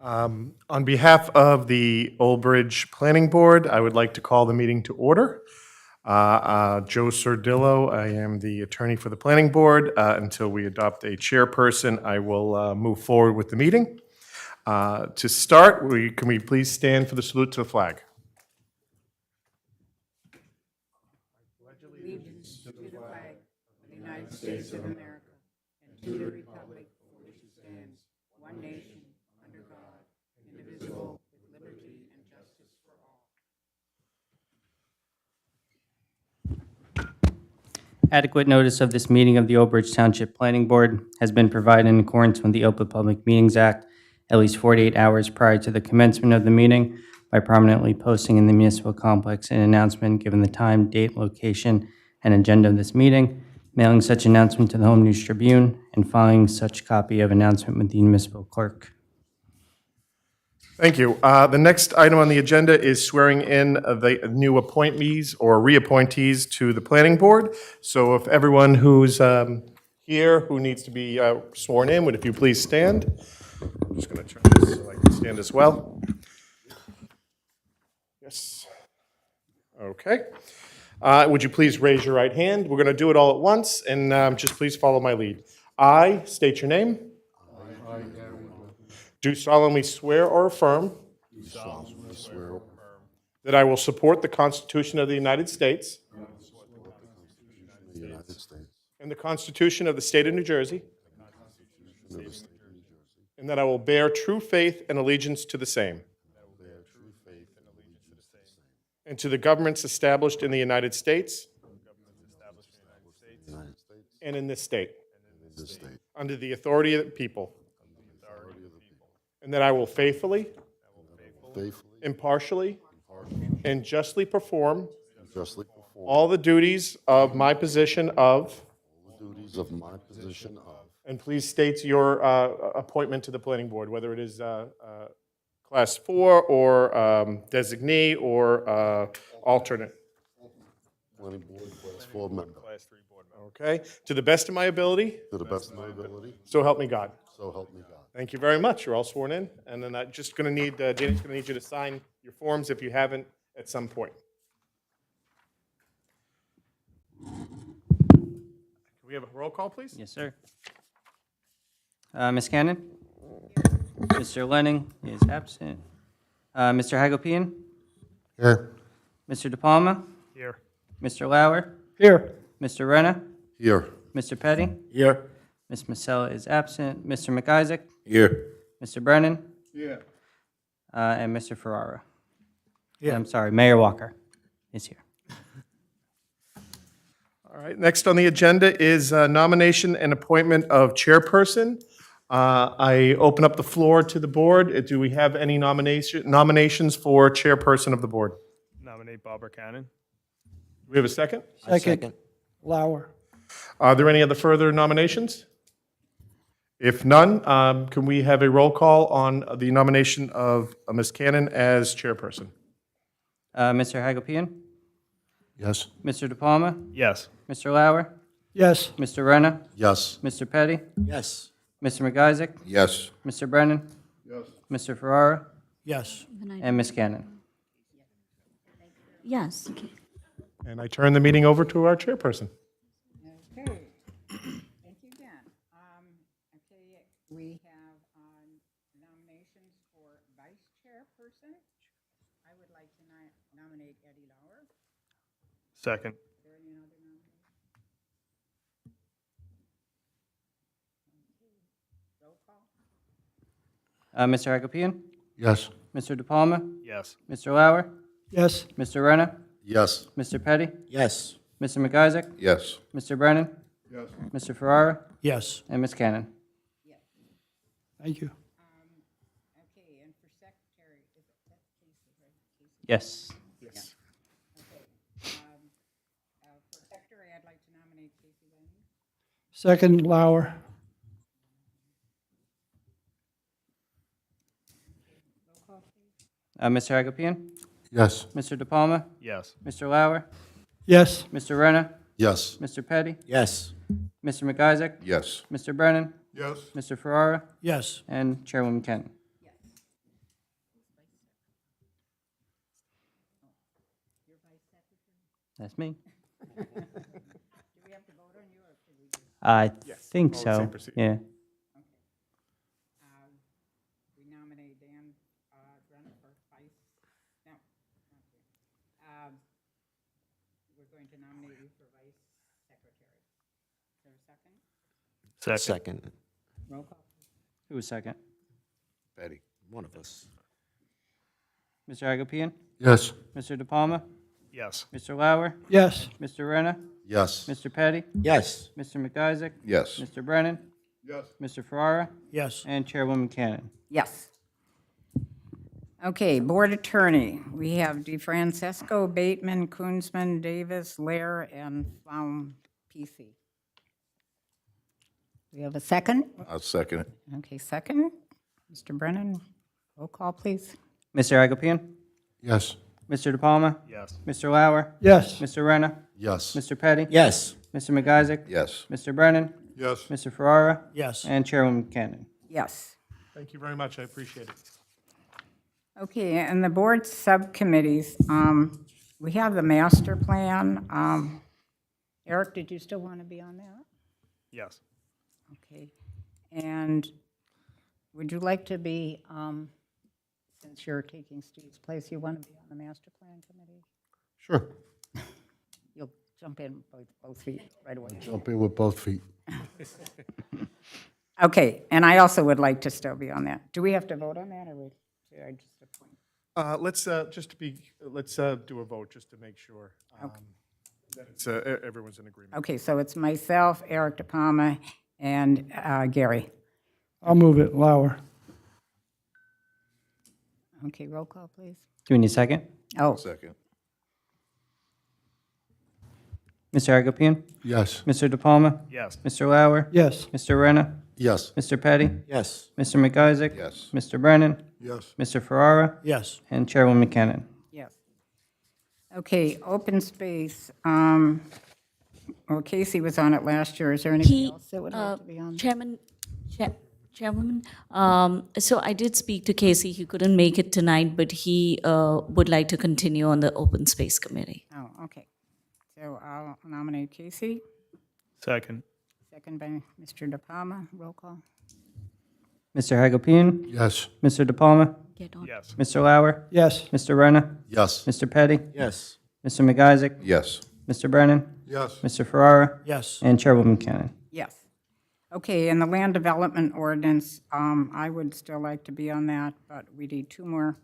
On behalf of the Old Bridge Planning Board, I would like to call the meeting to order. Joe Sordillo, I am the attorney for the Planning Board. Until we adopt a chairperson, I will move forward with the meeting. To start, can we please stand for the salute to the flag? Allegiance to the flag of the United States of America and to the republic for which it stands, one nation, under God, indivisible, with liberty and justice for all. Adequate notice of this meeting of the Old Bridge Township Planning Board has been provided in accordance with the Open Public Meetings Act at least 48 hours prior to the commencement of the meeting by prominently posting in the municipal complex an announcement given the time, date, location, and agenda of this meeting, mailing such announcement to the Home News Tribune, and filing such copy of announcement with the municipal clerk. Thank you. The next item on the agenda is swearing in the new appointees or reappointees to the Planning Board. So if everyone who's here who needs to be sworn in, would if you please stand? I'm just going to turn this so I can stand as well. Yes. Okay. Would you please raise your right hand? We're going to do it all at once, and just please follow my lead. I state your name. Do solemnly swear or affirm that I will support the Constitution of the United States and the Constitution of the State of New Jersey, and that I will bear true faith and allegiance to the same and to the governments established in the United States and in this state under the authority of the people. And that I will faithfully, impartially, and justly perform all the duties of my position of, and please state your appointment to the Planning Board, whether it is Class 4 or designee or alternate. Planning Board, Class 4 member. Class 3 board member. Okay. To the best of my ability, To the best of my ability, so help me God. so help me God. Thank you very much. You're all sworn in. And then I'm just going to need, Danny's going to need you to sign your forms if you haven't at some point. Can we have a roll call, please? Yes, sir. Ms. Cannon? Mr. Lenning is absent. Mr. Hagopian? Here. Mr. De Palma? Here. Mr. Lauer? Here. Mr. Renna? Here. Mr. Petty? Here. Ms. Masella is absent. Mr. McIsaac? Here. Mr. Brennan? Yeah. And Mr. Ferrara? I'm sorry, Mayor Walker is here. All right. Next on the agenda is nomination and appointment of chairperson. I open up the floor to the board. Do we have any nominations for chairperson of the board? Nominate Barbara Cannon. Do we have a second? Second. Lauer. Are there any other further nominations? If none, can we have a roll call on the nomination of Ms. Cannon as chairperson? Mr. Hagopian? Yes. Mr. De Palma? Yes. Mr. Lauer? Yes. Mr. Renna? Yes. Mr. Petty? Yes. Mr. McIsaac? Yes. Mr. Brennan? Yes. Mr. Ferrara? Yes. And Ms. Cannon? Yes. And I turn the meeting over to our chairperson. Okay. Thank you again. Okay, we have nominations for vice chairperson. I would like to nominate Eddie Lauer. Second. Is there any other nomination? Roll call. Mr. Hagopian? Yes. Mr. De Palma? Yes. Mr. Lauer? Yes. Mr. Renna? Yes. Mr. Petty? Yes. Mr. McIsaac? Yes. Mr. Brennan? Yes. Mr. Ferrara? Yes. And Ms. Cannon? Thank you. Okay, and for secretary, is it that's Casey, right? Casey? Yes. Yes. Okay. For secretary, I'd like to nominate Casey Lennon. Second. Lauer. Roll call, please. Mr. Hagopian? Yes. Mr. De Palma? Yes. Mr. Lauer? Yes. Mr. Renna? Yes. Mr. Petty? Yes. Mr. McIsaac? Yes. Mr. Brennan? Yes. Mr. Ferrara? Yes. And Chairwoman Cannon? That's me. Do we have to vote on you, or should we just? I think follow the same so, procedure. yeah. We nominate Dan Brennan for vice, no, not you. We're going to nominate you for vice secretary. Is there a second? Second. Roll call. Who was second? Betty, one of us. Mr. Agopian? Yes. Mr. De Palma? Yes. Mr. Lauer? Yes. Mr. Renner? Yes. Mr. Petty? Yes. Mr. McIsaac? Yes. Mr. Brennan? Yes. Mr. Ferrara? Yes. And Chairwoman Cannon. Yes. Okay, board attorney, we have DeFrancesco, Bateman, Koonsman, Davis, Lair, and Flaum, PC. We have a second? I'll second it. Okay, second. Mr. Brennan, roll call, please. Mr. Agopian? Yes. Mr. De Palma? Yes. Mr. Lauer? Yes. Mr. Renner? Yes. Mr. Petty? Yes. Mr. McIsaac? Yes. Mr. Brennan? Yes. Mr. Ferrara? Yes. And Chairwoman Cannon. Yes. Thank you very much. I appreciate it. Okay, and the board subcommittees, we have the master plan. Eric, did you still want to be on that? Yes. Okay. And would you like to be, since you're taking Steve's place, you want to be on the master plan committee? Sure. You'll jump in both feet right away. Jump in with both feet. Okay, and I also would like to still be on that. Do we have to vote on that, or should I just appoint? Let's let's do a vote just to make sure that it's, everyone's in agreement. Okay, so it's myself, Eric De Palma, and Gary. I'll move it. Lauer. Okay, roll call, please. Do we need a second? Oh, Second. Mr. Agopian? Yes. Mr. De Palma? Yes. Mr. Lauer? Yes. Mr. Renner? Yes. Mr. Petty? Yes. Mr. McIsaac? Yes. Mr. Brennan? Yes. Mr. Ferrara? Yes. And Chairwoman Cannon. yes. Okay, open space. Well, Casey was on it last year. Is there anybody else that would like to be on? Chairwoman, so I did speak to Casey. He couldn't make it tonight, but he would like to continue on the Open Space Committee. Oh, okay. So I'll nominate Casey, Second. second by Mr. De Palma. Roll call. Mr. Hagopian? Yes. Mr. De Palma? Get on. Yes. Mr. Lauer? Yes. Mr. Renner? Yes. Mr. Petty? Yes. Mr. McIsaac? Yes. Mr. Brennan? Yes. Mr. Ferrara? Yes. And Chairwoman Cannon. Yes. Okay, and the land development ordinance, I would still like to be on that, but we need two more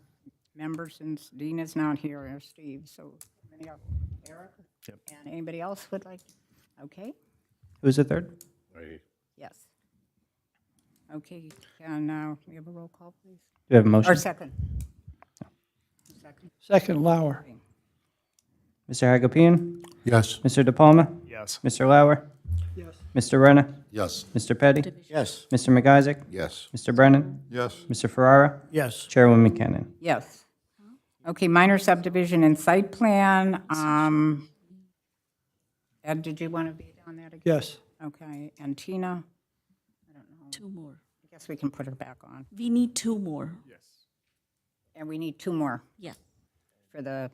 members since Dean is not here, or Steve, so any else? Eric? Yep. And anybody else would like? Okay, Who's the third? yes. Okay, and we have a roll call, please? Do we have a Or motion? second? Second. Second, Lauer. Mr. Hagopian? Yes. Mr. De Palma? Yes. Mr. Lauer? Yes. Mr. Renner? Yes. Mr. Petty? Yes. Mr. McIsaac? Yes. Mr. Brennan? Yes. Mr. Ferrara? Yes. Chairwoman Cannon. Yes. Okay, minor subdivision and site plan. Ed, did you want to be on that again? Yes. Okay, and Tina, 2 more. I guess we can put her back on. We need 2 more. And we need 2 more Yeah. for the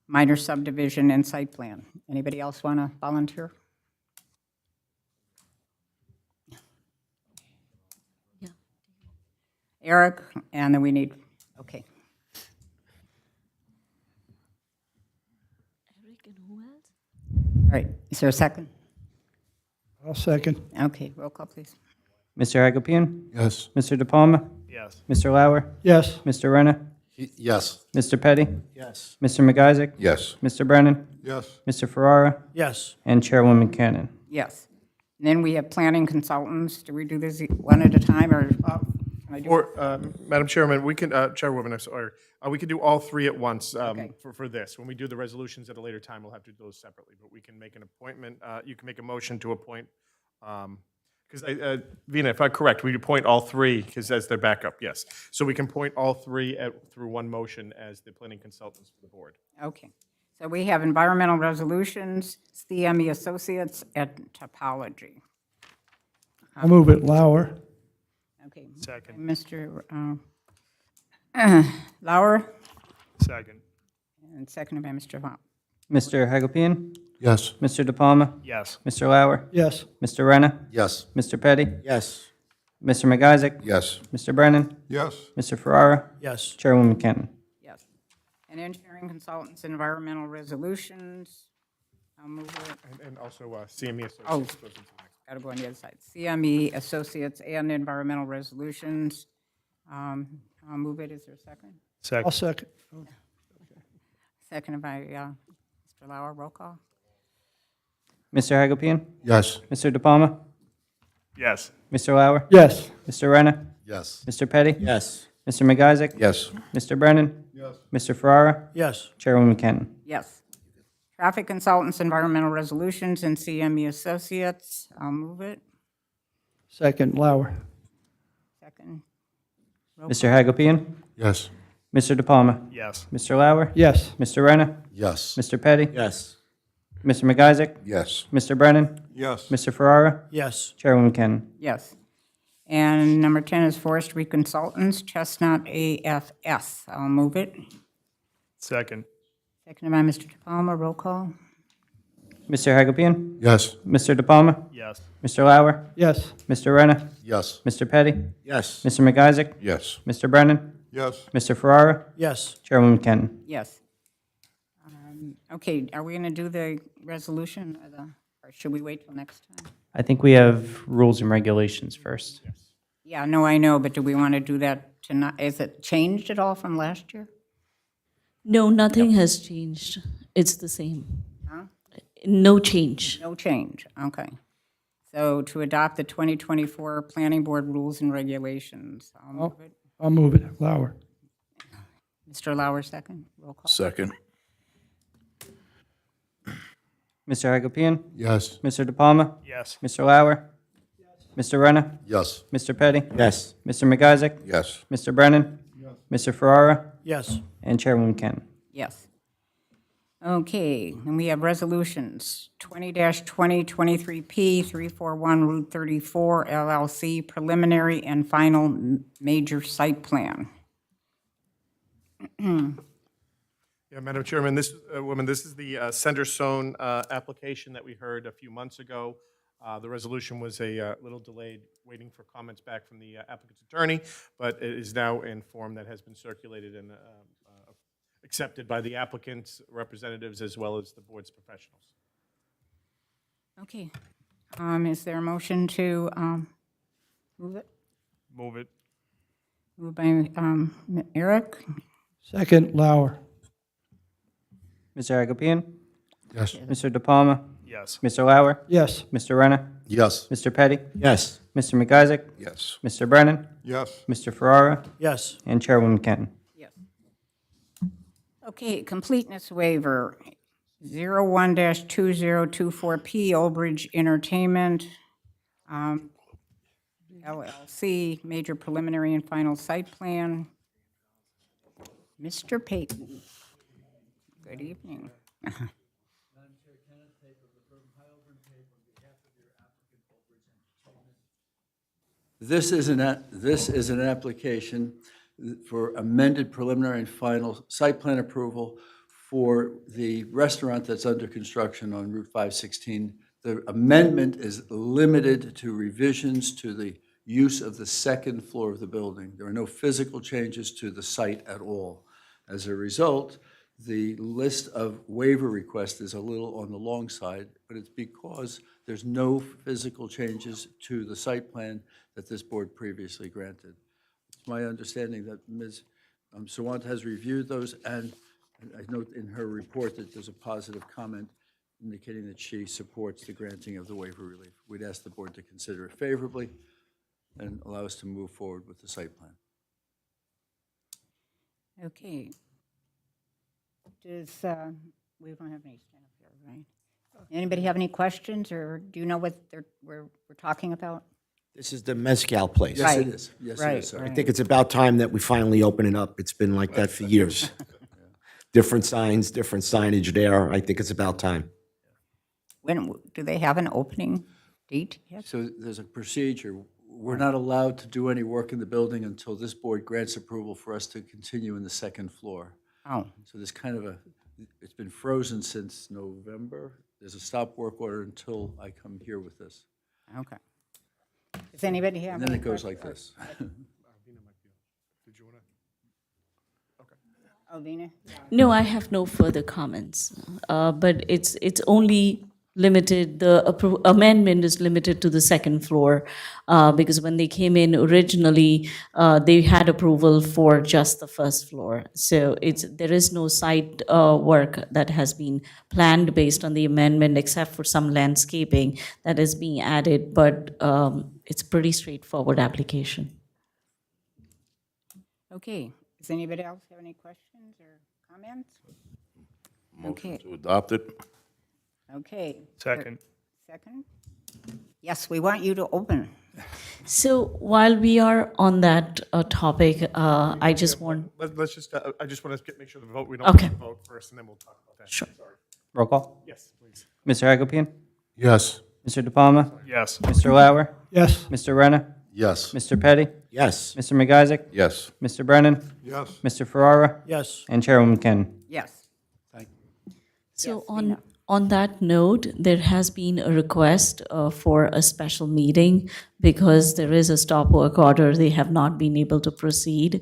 minor subdivision and site plan. Anybody else want to volunteer? Yeah. Eric, and then we need, okay. Eric and who else? All right, is there a second? I'll second. Okay, roll call, please. Mr. Hagopian? Yes. Mr. De Palma? Yes. Mr. Lauer? Yes. Mr. Renner? Yes. Mr. Petty? Yes. Mr. McIsaac? Yes. Mr. Brennan? Yes. Mr. Ferrara? Yes. And Chairwoman Cannon. Yes. And then we have planning consultants. Do we do this one at a time, or can I do? Or, Madam Chairman, we can, Chairwoman, I'm sorry, we can do all 3 at once Okay. for this. When we do the resolutions at a later time, we'll have to do those separately, but we can make an appointment, you can make a motion to appoint, because, Vina, if I'm correct, we appoint all 3, because as their backup, yes. So we can appoint all 3 through one motion as the planning consultants for the board. Okay. So we have environmental resolutions, CME Associates, and topology. I'll move it. Lauer. Okay. Second. Mr. Lauer, Second. and seconded by Mr. Mr. Hagopian? Yes. Mr. De Palma? Yes. Mr. Lauer? Yes. Mr. Renna? Yes. Mr. Petty? Yes. Mr. McIsaac? Yes. Mr. Brennan? Yes. Mr. Ferrara? Yes. Chairwoman Kenton. Yes. And engineering consultants, environmental resolutions, I'll move it. And also CME Associates. Oh. goes into the next. Got to go on the other side. CME Associates and environmental resolutions. I'll move it. Is there a second? I'll Second. second. Seconded by Mr. Lauer. Roll call. Mr. Hagopian? Yes. Mr. De Palma? Yes. Mr. Lauer? Yes. Mr. Renna? Yes. Mr. Petty? Yes. Mr. McIsaac? Yes. Mr. Brennan? Yes. Mr. Ferrara? Yes. Chairwoman Kenton. Yes. Traffic consultants, environmental resolutions, and CME Associates. I'll move it. Second, Lauer. Second. Mr. Hagopian? Yes. Mr. De Palma? Yes. Mr. Lauer? Yes. Mr. Renna? Yes. Mr. Petty? Yes. Mr. McIsaac? Yes. Mr. Brennan? Yes. Mr. Ferrara? Yes. Chairwoman Kenton. Yes. And number 10 is forestry consultants, Chestnut AFS. I'll move it. Second. Seconded by Mr. De Palma. Roll call. Mr. Hagopian? Yes. Mr. De Palma? Yes. Mr. Lauer? Yes. Mr. Renna? Yes. Mr. Petty? Yes. Mr. McIsaac? Yes. Mr. Brennan? Yes. Mr. Ferrara? Yes. Chairwoman Kenton. Yes. Okay, are we going to do the resolution, or should we wait till next time? I think we have rules and regulations first. Yeah, no, I know, but do we want to do that tonight? Is it changed at all from last year? No, nothing has changed. It's the same. Huh? No change. No change, okay. So to adopt the 2024 Planning Board rules and regulations, I'll move it. I'll move it, Lauer. Mr. Lauer, second. Roll call. Second. Mr. Hagopian? Yes. Mr. De Palma? Yes. Mr. Lauer? Mr. Renna? Yes. Mr. Petty? Yes. Mr. McIsaac? Yes. Mr. Brennan? Mr. Ferrara? Yes. And Chairwoman Kenton. Yes. Okay, and we have resolutions, 20-2023P, 341 Route 34 LLC, preliminary and final major site plan. Yeah, Madam Chairman, this is the Centerstone application that we heard a few months ago. The resolution was a little delayed, waiting for comments back from the applicant's attorney, but it is now in form that has been circulated and accepted by the applicant's representatives as well as the board's professionals. Okay, is there a motion to move it? Move it. Moved by Eric, Second, Lauer. Mr. Hagopian? Yes. Mr. De Palma? Yes. Mr. Lauer? Yes. Mr. Renna? Yes. Mr. Petty? Yes. Mr. McIsaac? Yes. Mr. Brennan? Yes. Mr. Ferrara? Yes. And Chairwoman Kenton. yes. Okay, completeness waiver, 01-2024P, Old Bridge Entertainment, LLC, major preliminary and final site plan. Mr. Payton. Good evening. This is an application for amended preliminary and final site plan approval for the restaurant that's under construction on Route 516. The amendment is limited to revisions to the use of the second floor of the building. There are no physical changes to the site at all. As a result, the list of waiver requests is a little on the long side, but it's because there's no physical changes to the site plan that this board previously granted. It's my understanding that Ms. Sawant has reviewed those, and I note in her report that there's a positive comment indicating that she supports the granting of the waiver relief. We'd ask the board to consider it favorably and allow us to move forward with the site plan. Okay. Does, we don't have any stand up here, right? Anybody have any questions, or do you know what we're talking about? This is the Mezcal place. Yes, Right. it is. Yes, it Right, is, sir. right. I think it's about time that we finally open it up. It's been like that for years. Different signs, different signage there. I think it's about time. When, do they have an opening date yet? So there's a procedure. We're not allowed to do any work in the building until this board grants approval for us to continue in the second floor. Oh, So there's kind of It's been frozen since November. There's a stop work order until I come here with this. Okay. Does anybody have? And then any it goes questions? like this. Alvina? No, I have no further comments, but it's only limited, the amendment is limited to the second floor, because when they came in originally, they had approval for just the first floor. So there is no site work that has been planned based on the amendment, except for some landscaping that is being added, but it's a pretty straightforward application. Okay. Does anybody else have any questions or comments? Okay, To adopt it? okay. Second. Second? Yes, we want you to open. So while we are on that topic, I just want, Let's just, I just want to make sure the vote, we don't Okay. vote first, and then we'll talk about that. Sure. Sorry. Roll call. Yes, please. Mr. Hagopian? Yes. Mr. De Palma? Yes. Mr. Lauer? Yes. Mr. Renner? Yes. Mr. Petty? Yes. Mr. McIsaac? Yes. Mr. Brennan? Yes. Mr. Ferrara? Yes. And Chairwoman Ken. Yes. so on that note, there has been a request for a special meeting because there is a stop work order. They have not been able to proceed.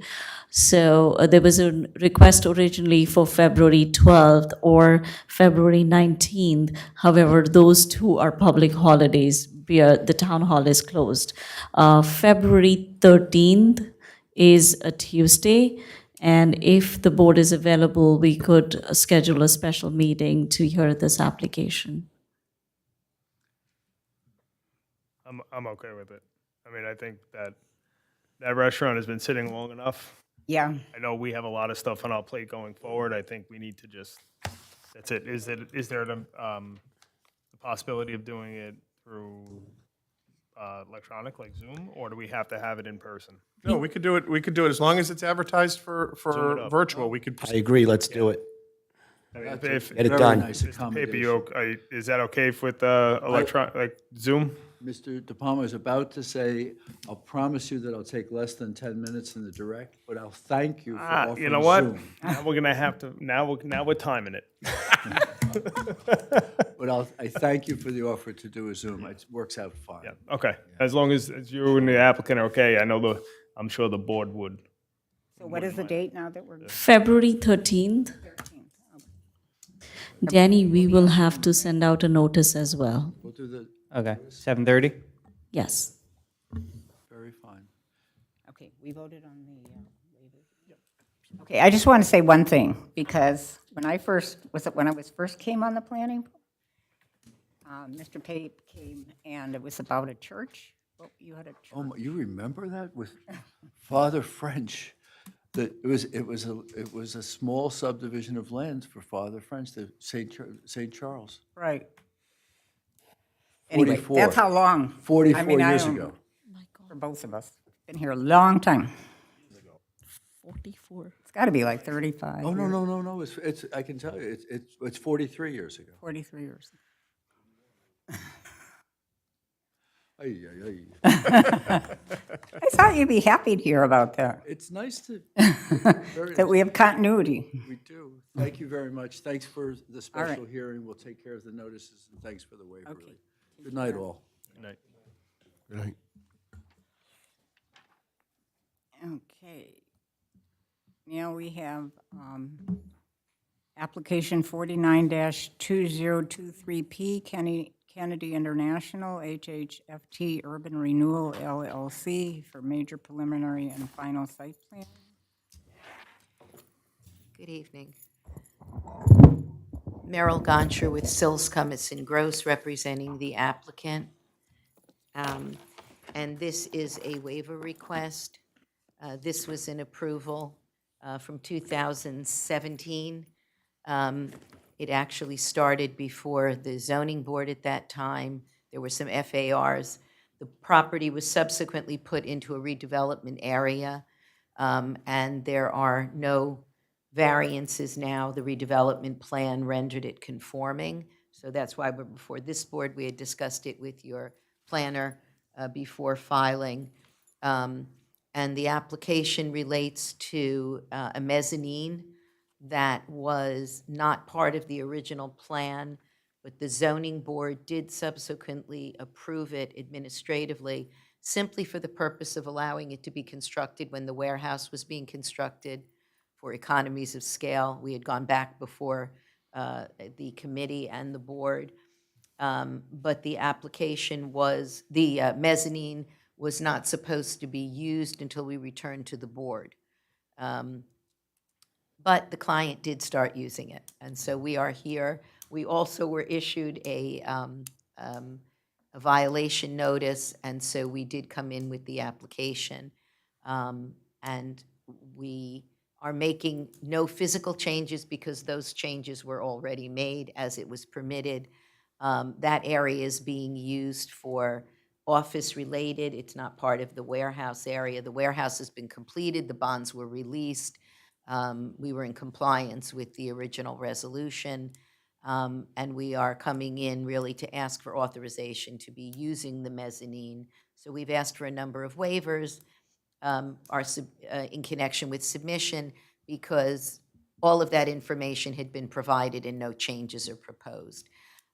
So there was a request originally for February 12th or February 19th. However, those two are public holidays. The town hall is closed. February 13th is a Tuesday. And if the board is available, we could schedule a special meeting to hear this application. I'm okay with it. I mean, I think that restaurant has been sitting long enough. Yeah, I know we have a lot of stuff on our plate going forward. I think we need to just, that's it. Is there the possibility of doing it through electronic, like Zoom, or do we have to have it in person? No, we could do it as long as it's advertised for up. virtual, we could. I agree, let's do it. I mean, That's a Get it very done. nice Mr. Paper, accommodation. is that okay with like Zoom? Mr. De Palma is about to say, I'll promise you that I'll take less than 10 minutes in the direct, but I'll thank you for offering You know what? Zoom. Now we're gonna have to, now we're timing it. But I thank you for the offer to do a Zoom. It works out fine. Yeah, okay. As long as you and the applicant are okay, I'm sure the board would. so what is the date now that we're? February 13th. Danny, we will have to send out a notice as well. We'll do the, Okay, 7:30? Yes. very fine. Okay, we voted on the waivers. Okay, I just want to say one thing, because when I first came on the planning, Mr. Pape came, and it was about a church. Oh, you had a church. Oh, you remember that with Father French? That it was a small subdivision of land for Father French, the St. Charles. Right. Anyway, 44. that's how long. 44 I years don't- ago. For both of us. Been here a long time. 44. It's got to be like 35. Oh, no, years, no, no, no, it's, I can tell you, it's 43 years ago. 43 years. Ay, ay, ay. I thought you'd be happy to hear about that, It's nice to, very that we have continuity. we do. Thank you very much. Thanks for the right. special hearing. We'll take care of the notices, and thanks for the waiver. Okay. Good night, all. Good night. Good night. Okay. Now we have application 49-2023P, Kennedy International, HHFT Urban Renewal LLC for major preliminary and final site plan. Good evening. Merrill Goncher with Sills, Cummins and Gross, representing the applicant. And this is a waiver request. This was an approval from 2017. It actually started before the zoning board at that time. There were some FARs. The property was subsequently put into a redevelopment area, and there are no variances now. The redevelopment plan rendered it conforming, so that's why we're before this board. We had discussed it with your planner before filing. And the application relates to a mezzanine that was not part of the original plan, but the zoning board did subsequently approve it administratively, simply for the purpose of allowing it to be constructed when the warehouse was being constructed for economies of scale. We had gone back before the committee and the board, but the application was, the mezzanine was not supposed to be used until we returned to the board. But the client did start using it, and so we are here. We also were issued a violation notice, and so we did come in with the application. And we are making no physical changes because those changes were already made as it was permitted. That area is being used for office-related. It's not part of the warehouse area. The warehouse has been completed, the bonds were released. We were in compliance with the original resolution, and we are coming in really to ask for authorization to be using the mezzanine. So we've asked for a number of waivers in connection with submission, because all of that information had been provided and no changes are proposed.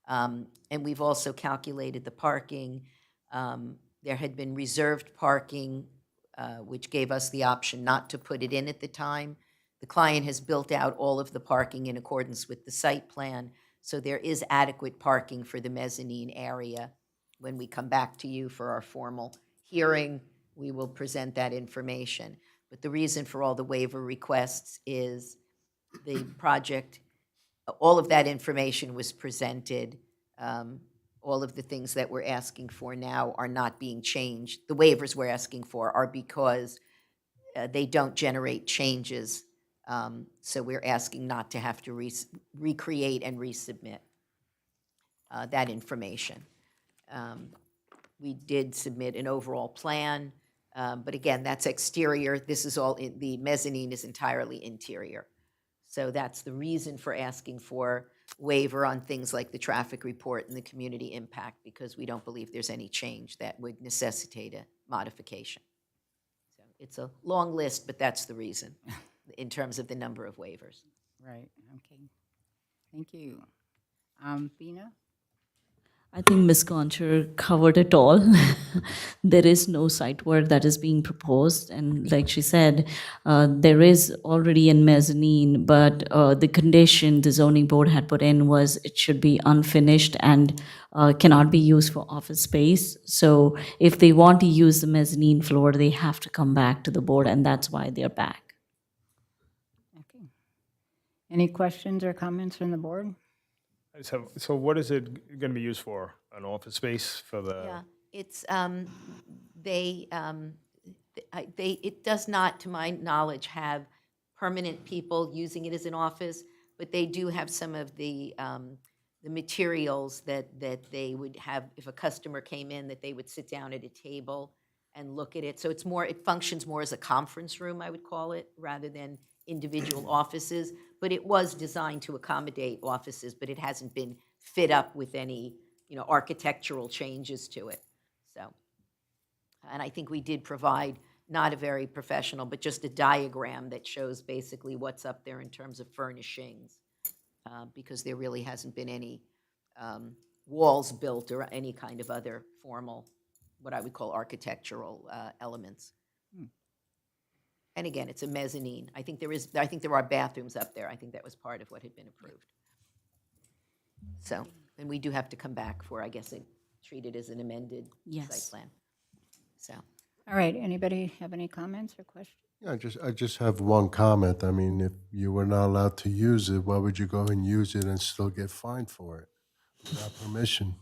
And we've also calculated the parking. There had been reserved parking, which gave us the option not to put it in at the time. The client has built out all of the parking in accordance with the site plan, so there is adequate parking for the mezzanine area. When we come back to you for our formal hearing, we will present that information. But the reason for all the waiver requests is the project, all of that information was presented. All of the things that we're asking for now are not being changed. The waivers we're asking for are because they don't generate changes. So we're asking not to have to recreate and resubmit that information. We did submit an overall plan, but again, that's exterior. This is all, the mezzanine is entirely interior. So that's the reason for asking for waiver on things like the traffic report and the community impact, because we don't believe there's any change that would necessitate a modification. So it's a long list, but that's the reason in terms of the number of waivers. Right, okay. Thank you. Bina? I think Ms. Goncher covered it all. There is no site work that is being proposed, and like she said, there is already a mezzanine, but the condition the zoning board had put in was it should be unfinished and cannot be used for office space. So if they want to use the mezzanine floor, they have to come back to the board, and that's why they're back. Okay. Any questions or comments from the board? So what is it going to be used for? An office space for the? Yeah, it's, it does not, to my knowledge, have permanent people using it as an office, but they do have some of the materials that they would have, if a customer came in, that they would sit down at a table and look at it. So it's more, it functions more as a conference room, I would call it, rather than individual offices. But it was designed to accommodate offices, but it hasn't been fit up with any, architectural changes to it. So, and I think we did provide not a very professional, but just a diagram that shows basically what's up there in terms of furnishings, because there really hasn't been any walls built or any kind of other formal, what I would call architectural elements. And again, it's a mezzanine. I think there are bathrooms up there. I think that was part of what had been approved. So, and we do have to come back for, I guess, treat it as an amended Yes. site plan. So, All right, anybody have any comments or questions? Yeah, I just have one comment. I mean, if you were not allowed to use it, why would you go and use it and still get fined for it without permission?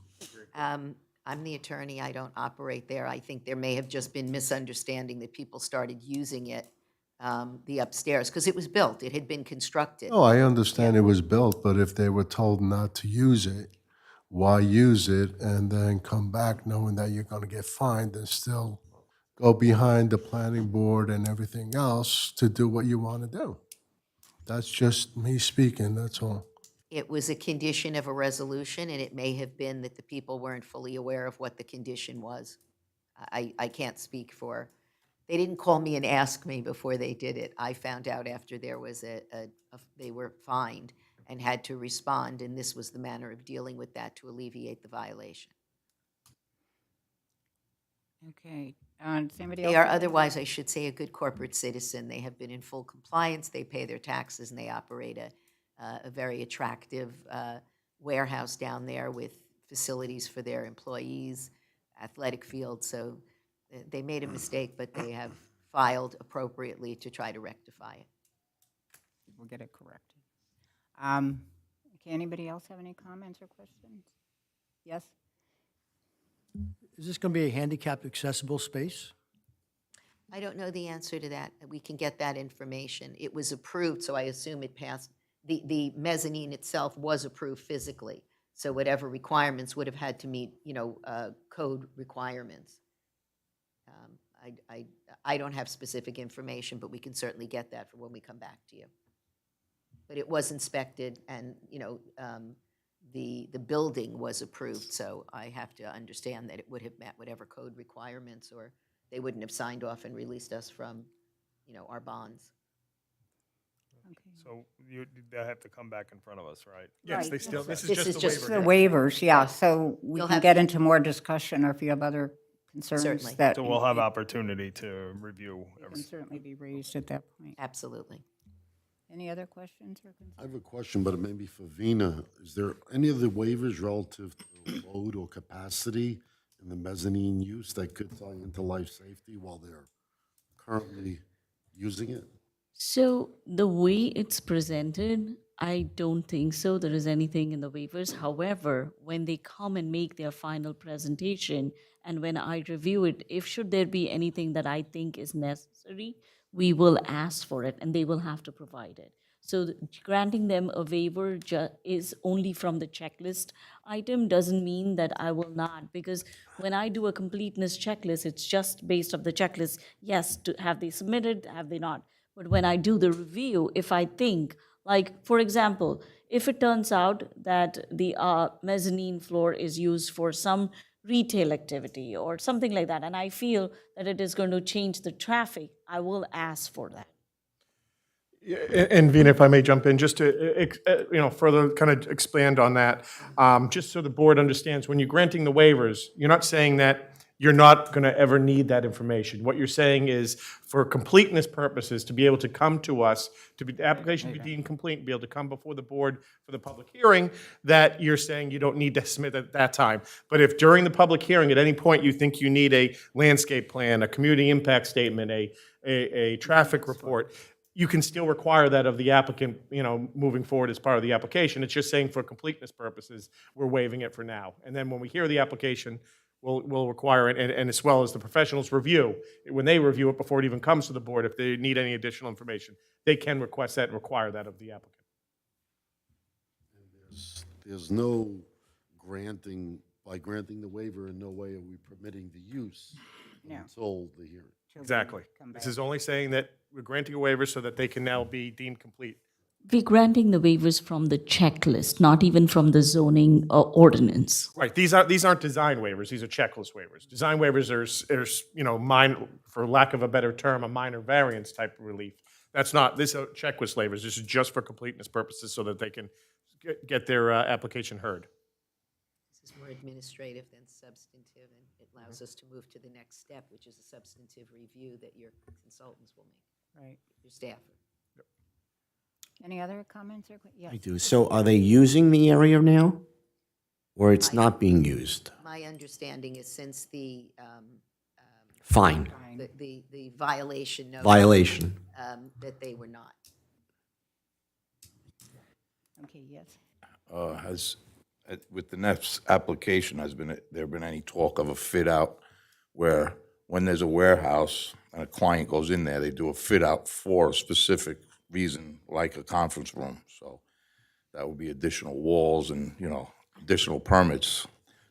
I'm the attorney. I don't operate there. I think there may have just been misunderstanding that people started using it, the upstairs, because it was built. It had been constructed. Oh, I understand it was built, but if they were told not to use it, why use it and then come back knowing that you're going to get fined and still go behind the planning board and everything else to do what you want to do? That's just me speaking, that's all. It was a condition of a resolution, and it may have been that the people weren't fully aware of what the condition was. I can't speak for They didn't call me and ask me before they did it. I found out after there was they were fined and had to respond, and this was the manner of dealing with that to alleviate the violation. Okay, does anybody else? They are have any- otherwise, I should say, a good corporate citizen. They have been in full compliance, they pay their taxes, and they operate a very attractive warehouse down there with facilities for their employees, athletic fields. So they made a mistake, but they have filed appropriately to try to rectify it. We'll get it corrected. Okay, anybody else have any comments or questions? Yes? Is this going to be a handicapped accessible space? I don't know the answer to that. We can get that information. It was approved, so I assume it passed. The mezzanine itself was approved physically, so whatever requirements would have had to meet, code requirements. I don't have specific information, but we can certainly get that for when we come back to you. But it was inspected, and, the building was approved, so I have to understand that it would have met whatever code requirements, or they wouldn't have signed off and released us from, our bonds. So they have to come back in front of us, right? Yes, Right. they still, this This is is just just the The waiver. waivers, yeah, so we You'll can have- get into more discussion, or if you have other concerns Certainly. that. So we'll have opportunity to review Can everything. certainly be raised at that point. Absolutely. Any other questions or concerns? I have a question, but it may be for Vina. Is there any of the waivers relative to load or capacity in the mezzanine use that could tie into life safety while they're currently using it? So the way it's presented, I don't think so. There is anything in the waivers. However, when they come and make their final presentation, and when I review it, if should there be anything that I think is necessary, we will ask for it, and they will have to provide it. So granting them a waiver is only from the checklist item, doesn't mean that I will not, because when I do a completeness checklist, it's just based off the checklist, yes, have they submitted, have they not? But when I do the review, if I think, like, for example, if it turns out that the mezzanine floor is used for some retail activity or something like that, and I feel that it is going to change the traffic, I will ask for that. And Vina, if I may jump in, just to, further kind of expand on that, just so the board understands, when you're granting the waivers, you're not saying that you're not going to ever need that information. What you're saying is, for completeness purposes, to be able to come to us, the application to be deemed complete, and be able to come before the board for the public hearing, that you're saying you don't need to submit at that time. But if during the public hearing, at any point, you think you need a landscape plan, a community impact statement, a traffic report, you can still require that of the applicant, moving forward as part of the application. It's just saying for completeness purposes, we're waiving it for now. And then when we hear the application, we'll require it, and as well as the professionals review. When they review it before it even comes to the board, if they need any additional information, they can request that and require that of the applicant. There's no granting, by granting the waiver, in no way are we permitting the use No. until the hearing. Exactly. This is only saying that we're granting a waiver so that they can now be deemed complete. We're granting the waivers from the checklist, not even from the zoning ordinance. Right, these aren't design waivers, these are checklist waivers. Design waivers are, for lack of a better term, a minor variance type of relief. That's not, this are checklist waivers, this is just for completeness purposes so that they can get their application heard. This is more administrative than substantive, and it allows us to move to the next step, which is a substantive review that your consultants will make, Right. your staff. Any other comments or, yes? I do. So are they using the area now? Or it's not being used? My understanding is since the Fine. the violation notice, Violation. that they were not. Okay, yes. With the next application, there been any talk of a fit-out where when there's a warehouse and a client goes in there, they do a fit-out for a specific reason, like a conference room? So that would be additional walls and, additional permits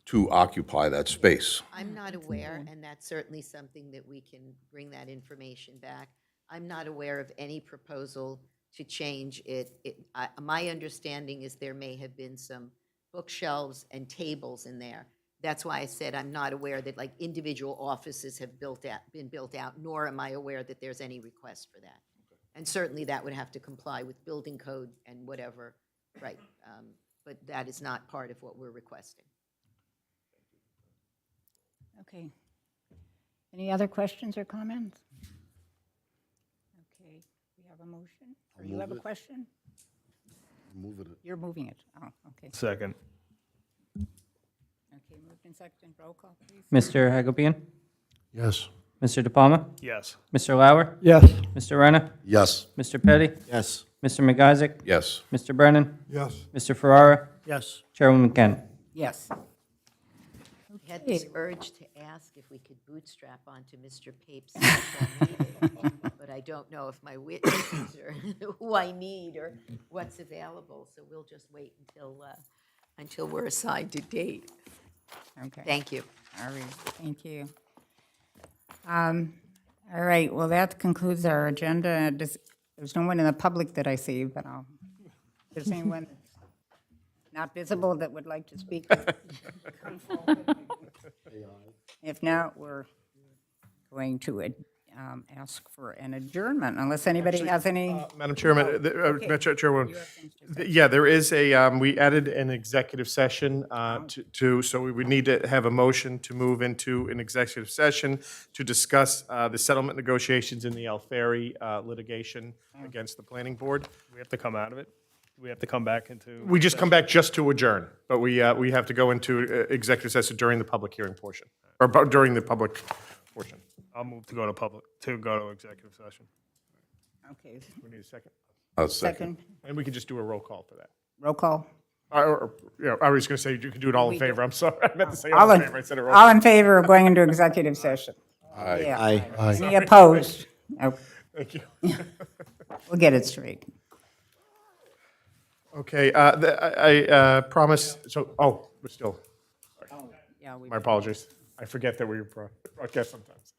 to occupy that space. I'm not aware, and that's certainly something that we can bring that information back. I'm not aware of any proposal to change it. My understanding is there may have been some bookshelves and tables in there, That's why I said I'm not aware that like individual offices have been built out, nor am I aware that there's any request for that. And certainly that would have to comply with building code and whatever, right? But that is not part of what we're requesting. Okay. Any other questions or comments? Okay, we have a motion? Or you have a question? Moving it. You're moving it. Oh, okay. Second. Okay, moved and seconded. Roll call, please. Mr. Hagopian? Yes. Mr. De Palma? Yes. Mr. Lauer? Yes. Mr. Renner? Yes. Mr. Petty? Yes. Mr. McIsaac? Yes. Mr. Brennan? Yes. Mr. Ferrara? Yes. Chairwoman McKenna? Yes. I had this urge to ask if we could bootstrap onto Mr. Pape's special meeting, but I don't know if my witnesses are who I need or what's available, so we'll just wait until we're assigned a date. Okay. Thank you. All right, thank you. All right, well, that concludes our agenda. There's no one in the public that I see, but if there's anyone that's not visible that would like to speak, come forward. If not, we're going to ask for an adjournment, unless anybody has any. Madam Chairman, Chairwoman, yeah, there is we added an executive session so we would need to have a motion to move into an executive session to discuss the settlement negotiations in the Alfieri litigation against the planning board. We have to come out of it? We have to come back into? We just come back just to adjourn, but we have to go into executive session during the public hearing portion, or during the public portion. I'll move to go to executive session. Okay, We need a second. I'll second. second, And we can just do a roll call for that. roll call. I was going to say, you can do it all in favor. I'm sorry, I meant to say All all in in, favor. I said it wrong. all in favor of going into executive session? Aye. Yeah. Aye. Any opposed? No, Thank you. we'll get it straight. Okay, I promise, we're still, Yeah, we. my apologies. I forget that we broadcast sometimes.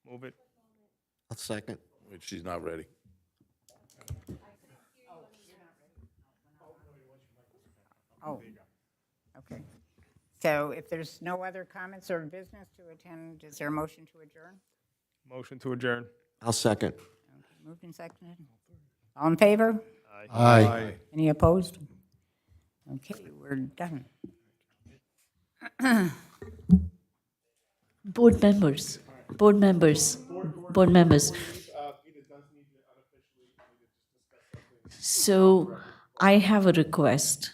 Move it. I'll second. Wait, she's not ready. Oh, okay. So if there's no other comments or business to attend, is there a motion to adjourn? Motion to adjourn. I'll second. Moved and seconded. All in favor? Aye. Any opposed? Okay, we're done. Board members, board members, board members. So I have a request.